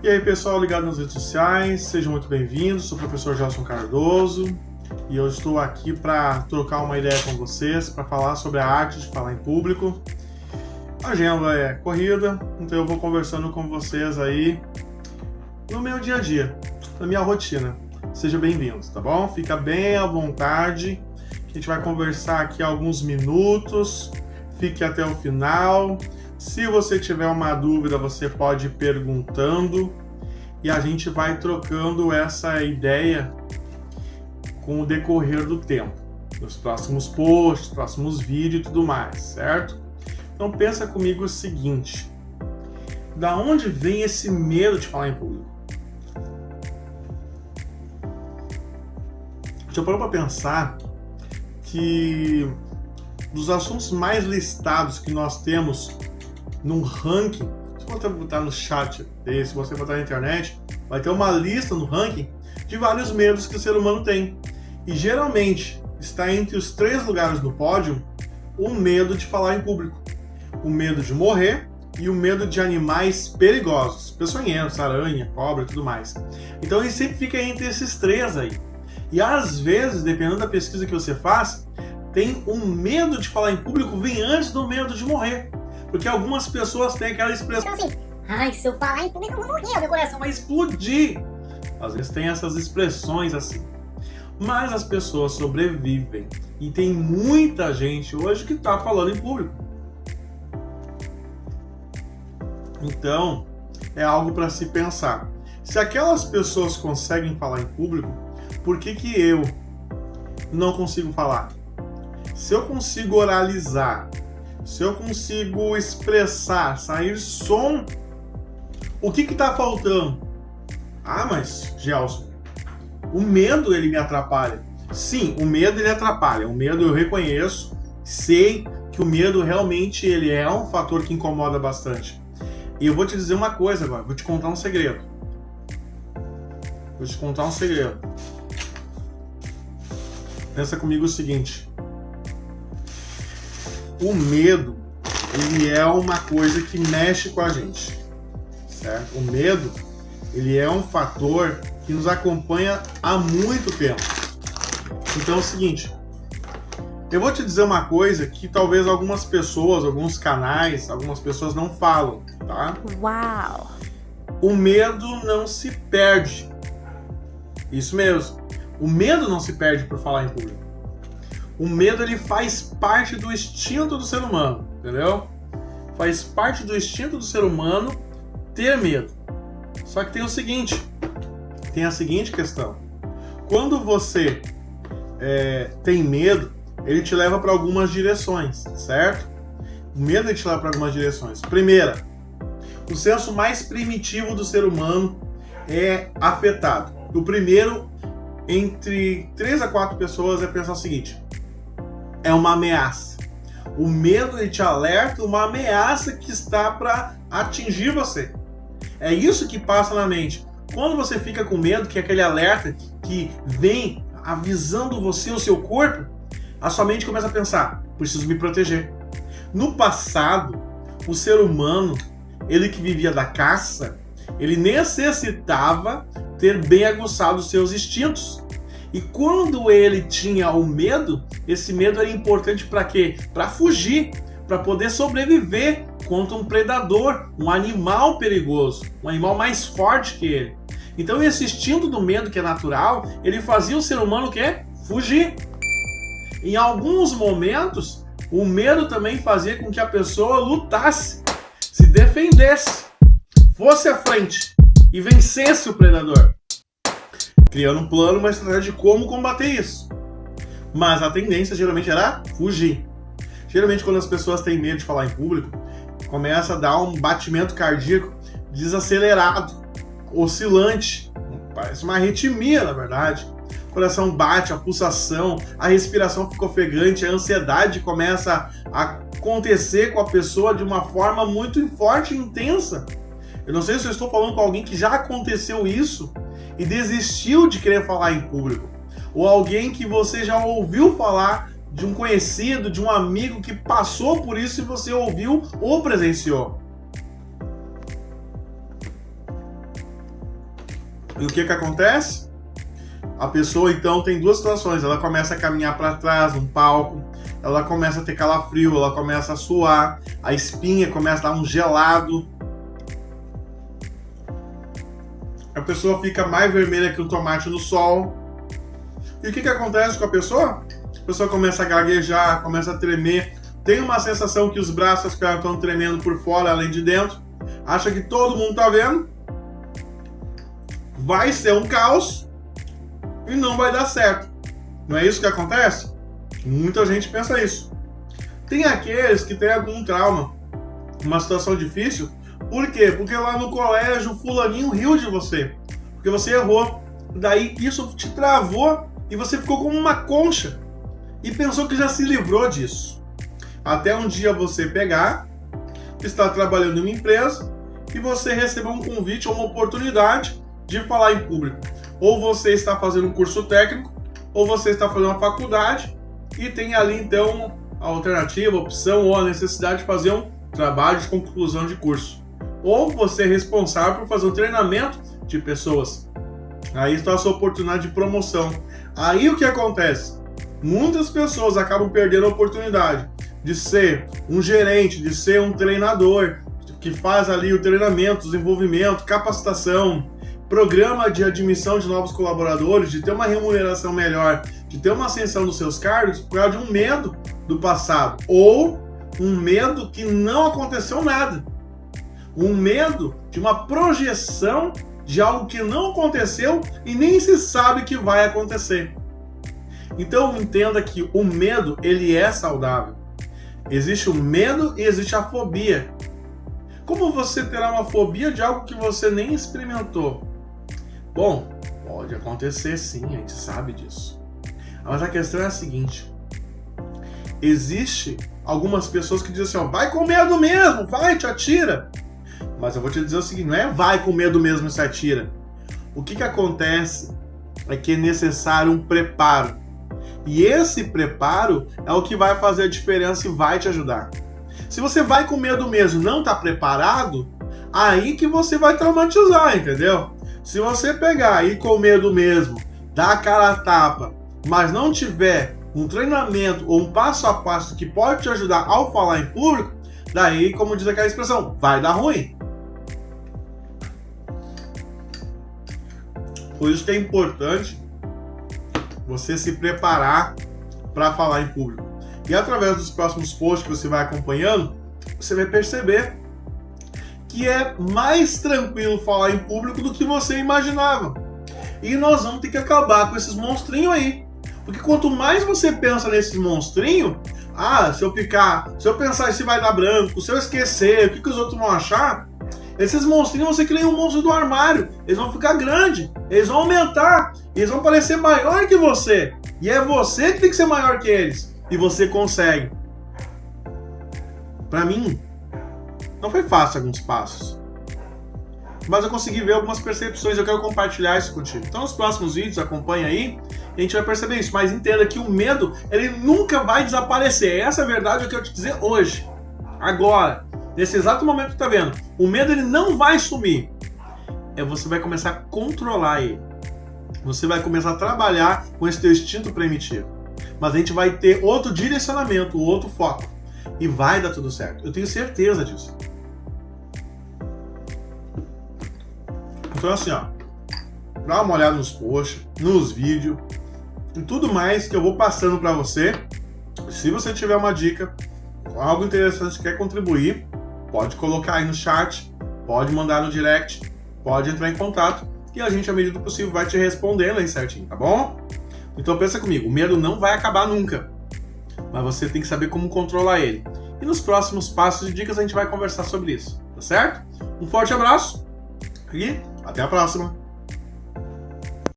E aí, pessoal ligado nas redes sociais, sejam muito bem-vindos. Sou o professor Gelson Cardoso e eu estou aqui para trocar uma ideia com vocês, para falar sobre a arte de falar em público. A agenda é corrida, então eu vou conversando com vocês aí no meu dia a dia, na minha rotina. Sejam bem-vindos, tá bom? Fica bem à vontade, a gente vai conversar aqui alguns minutos, fique até o final. Se você tiver uma dúvida, você pode ir perguntando e a gente vai trocando essa ideia com o decorrer do tempo, nos próximos posts, próximos vídeos e tudo mais, certo? Então pensa comigo o seguinte, da onde vem esse medo de falar em público? Já parou para pensar que dos assuntos mais listados que nós temos num ranking, se você botar no chat, se você botar na internet, vai ter uma lista no ranking de vários medos que o ser humano tem. E geralmente está entre os 3 lugares do pódio o medo de falar em público, o medo de morrer e o medo de animais perigosos, peçonhentos, aranha, cobra e tudo mais. Então ele sempre fica entre esses 3 aí. E às vezes, dependendo da pesquisa que você faz, tem um medo de falar em público vem antes do medo de morrer. Porque algumas pessoas têm aquela expressão assim, ai, se eu falar em público eu vou morrer, meu coração vai explodir. Às vezes tem essas expressões assim. Mas as pessoas sobrevivem. E tem muita gente hoje que está falando em público. Então, é algo para se pensar. Se aquelas pessoas conseguem falar em público, por que eu não consigo falar? Se eu consigo oralizar, se eu consigo expressar, sair som, o que está faltando? Ah, mas, Gelson, o medo ele me atrapalha. Sim, o medo ele atrapalha. O medo eu reconheço, sei que o medo realmente ele é um fator que incomoda bastante. E eu vou te dizer uma coisa agora, vou te contar um segredo. Pensa comigo o seguinte. O medo, ele é uma coisa que mexe com a gente, certo? O medo, ele é um fator que nos acompanha há muito tempo. Então é o seguinte, eu vou te dizer uma coisa que talvez algumas pessoas, alguns canais, algumas pessoas não falam, tá? Uau! O medo não se perde. Isso mesmo. O medo não se perde por falar em público. O medo ele faz parte do instinto do ser humano, entendeu? Faz parte do instinto do ser humano ter medo. Só que tem o seguinte, tem a seguinte questão. Quando você tem medo, ele te leva para algumas direções, certo? O medo ele te leva para algumas direções. Primeira, o senso mais primitivo do ser humano é afetado. O primeiro, entre 3 a 4 pessoas, é pensar o seguinte, é uma ameaça. O medo ele te alerta uma ameaça que está para atingir você. É isso que passa na mente. Quando você fica com medo, que é aquele alerta que vem avisando você, o seu corpo, a sua mente começa a pensar, preciso me proteger. No passado, o ser humano, ele que vivia da caça, ele necessitava ter bem aguçados os seus instintos. E quando ele tinha o medo, esse medo era importante para quê? Para fugir, para poder sobreviver contra um predador, um animal perigoso, um animal mais forte que ele. Então esse instinto do medo que é natural, ele fazia o ser humano o quê? Fugir. Em alguns momentos, o medo também fazia com que a pessoa lutasse, se defendesse, fosse à frente e vencesse o predador, criando um plano, uma estratégia de como combater isso. Mas a tendência geralmente era fugir. Geralmente quando as pessoas têm medo de falar em público, começa a dar um batimento cardíaco desacelerado, oscilante, parece uma arritmia na verdade. O coração bate, a pulsação, a respiração fica ofegante, a ansiedade começa a acontecer com a pessoa de uma forma muito forte e intensa. Eu não sei se eu estou falando com alguém que já aconteceu isso e desistiu de querer falar em público. Ou alguém que você já ouviu falar de um conhecido, de um amigo que passou por isso e você ouviu ou presenciou. E o que acontece? A pessoa então tem duas situações. Ela começa a caminhar para trás num palco, ela começa a ter calafrio, ela começa a suar, a espinha começa a dar um gelado. A pessoa fica mais vermelha que um tomate no sol. E o que acontece com a pessoa? A pessoa começa a gaguejar, começa a tremer, tem uma sensação que os braços e as pernas estão tremendo por fora, além de dentro, acha que todo mundo tá vendo, vai ser um caos e não vai dar certo. Não é isso que acontece? Muita gente pensa isso. Tem aqueles que têm algum trauma, uma situação difícil. Por quê? Porque lá no colégio o fulaninho riu de você, porque você errou. Daí isso te travou e você ficou como uma concha e pensou que já se livrou disso. Até um dia você pegar, estar trabalhando em uma empresa e você receber um convite ou uma oportunidade de falar em público. Ou você está fazendo um curso técnico, ou você está fazendo uma faculdade e tem ali então a alternativa, a opção ou a necessidade de fazer um trabalho de conclusão de curso. Ou você é responsável por fazer um treinamento de pessoas. Aí está a sua oportunidade de promoção. Aí o que acontece? Muitas pessoas acabam perdendo a oportunidade de ser um gerente, de ser um treinador, que faz ali o treinamento, desenvolvimento, capacitação, programa de admissão de novos colaboradores, de ter uma remuneração melhor, de ter uma ascensão nos seus cargos, por causa de um medo do passado. Ou um medo que não aconteceu nada. Um medo de uma projeção de algo que não aconteceu e nem se sabe que vai acontecer. Então entenda que o medo, ele é saudável. Existe o medo e existe a fobia. Como você terá uma fobia de algo que você nem experimentou? Bom, pode acontecer sim, a gente sabe disso. Mas a questão é a seguinte. Existe algumas pessoas que dizem assim, ó, vai com medo mesmo, vai, te atira. Mas eu vou te dizer o seguinte, não é vai com medo mesmo e se atira. O que acontece é que é necessário um preparo. E esse preparo é o que vai fazer a diferença e vai te ajudar. Se você vai com medo mesmo e não está preparado, aí que você vai traumatizar, entendeu? Se você pegar e ir com medo mesmo, dar a cara a tapa, mas não tiver um treinamento ou um passo a passo que pode te ajudar ao falar em público, daí, como diz aquela expressão, vai dar ruim. Por isso que é importante você se preparar para falar em público. E através dos próximos posts que você vai acompanhando, você vai perceber que é mais tranquilo falar em público do que você imaginava. E nós vamos ter que acabar com esses monstrinhos aí. Porque quanto mais você pensa nesses monstrinhos, se eu pensar se vai dar branco, se eu esquecer, o que os outros vão achar, esses monstrinhos vão ser que nem um monstro do armário. Eles vão ficar grandes, eles vão aumentar, eles vão parecer maior que você. E é você que tem que ser maior que eles. E você consegue. Pra mim, não foi fácil alguns passos. Mas eu consegui ver algumas percepções e eu quero compartilhar isso contigo. Então nos próximos vídeos, acompanha aí, e a gente vai perceber isso. Mas entenda que o medo, ele nunca vai desaparecer. Essa é a verdade que eu quero te dizer hoje. Agora, nesse exato momento que tá vendo, o medo ele não vai sumir. Você vai começar a controlar ele. Você vai começar a trabalhar com esse teu instinto primitivo. Mas a gente vai ter outro direcionamento, outro foco. E vai dar tudo certo. Eu tenho certeza disso. Então assim, ó, dá uma olhada nos posts, nos vídeos e tudo mais que eu vou passando para você. Se você tiver uma dica, algo interessante que quer contribuir, pode colocar aí no chat, pode mandar no direct, pode entrar em contato e a gente, à medida do possível, vai te respondendo aí certinho, tá bom? Então pensa comigo, o medo não vai acabar nunca, mas você tem que saber como controlar ele. E nos próximos passos e dicas a gente vai conversar sobre isso, tá certo? Um forte abraço e até a próxima!